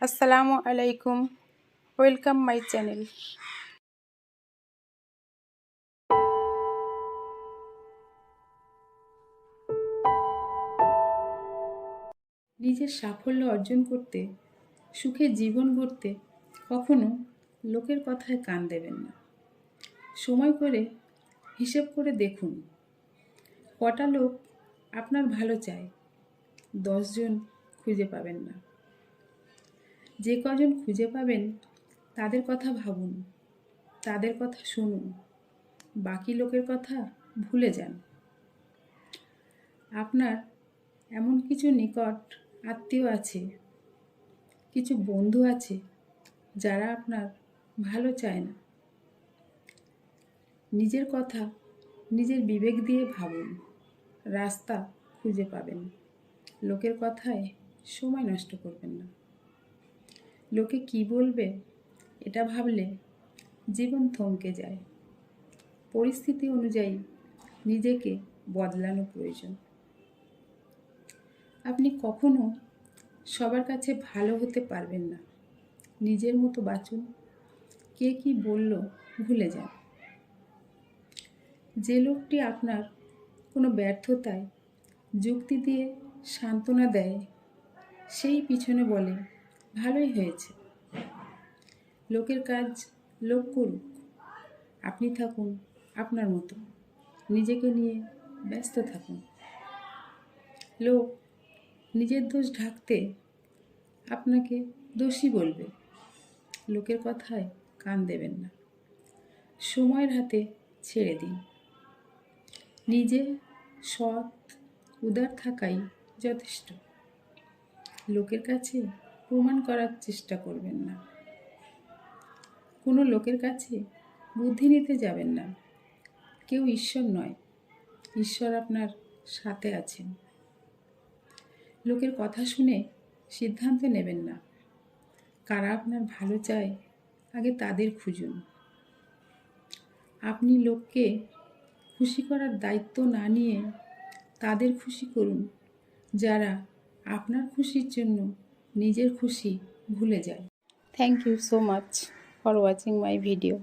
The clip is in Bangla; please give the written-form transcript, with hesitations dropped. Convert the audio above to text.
আসসালামু আলাইকুম, ওয়েলকাম মাই চ্যানেল। নিজের সাফল্য অর্জন করতে, সুখে জীবন গড়তে কখনো লোকের কথায় কান দেবেন না। সময় করে হিসেব করে দেখুন, কটা লোক আপনার ভালো চায়, 10 জন খুঁজে পাবেন না। যে কজন খুঁজে পাবেন তাদের কথা ভাবুন, তাদের কথা শুনুন, বাকি লোকের কথা ভুলে যান। আপনার এমন কিছু নিকট আত্মীয় আছে, কিছু বন্ধু আছে যারা আপনার ভালো চায় না। নিজের কথা নিজের বিবেক দিয়ে ভাবুন, রাস্তা খুঁজে পাবেন। লোকের কথায় সময় নষ্ট করবেন না। লোকে কি বলবে এটা ভাবলে জীবন থমকে যায়। পরিস্থিতি অনুযায়ী নিজেকে বদলানো প্রয়োজন। আপনি কখনো সবার কাছে ভালো হতে পারবেন না। নিজের মতো বাঁচুন, কে কি বলল ভুলে যান। যে লোকটি আপনার কোনো ব্যর্থতায় যুক্তি দিয়ে সান্ত্বনা দেয়, সেই পিছনে বলে ভালোই হয়েছে। লোকের কাজ লোক করুক, আপনি থাকুন আপনার মতো, নিজেকে নিয়ে ব্যস্ত থাকুন। লোক নিজের দোষ ঢাকতে আপনাকে দোষী বলবে, লোকের কথায় কান দেবেন না। সময়ের হাতে ছেড়ে দিন। নিজে সৎ উদার থাকাই যথেষ্ট। লোকের কাছে প্রমাণ করার চেষ্টা করবেন না। কোনো লোকের কাছে বুদ্ধি নিতে যাবেন না। কেউ ঈশ্বর নয়, ঈশ্বর আপনার সাথে আছেন। লোকের কথা শুনে সিদ্ধান্ত নেবেন না। কারা আপনার ভালো চায় আগে তাদের খুঁজুন। আপনি লোককে খুশি করার দায়িত্ব না নিয়ে তাদের খুশি করুন যারা আপনার খুশির জন্য নিজের খুশি ভুলে যায়। Thank you so much for watching my video.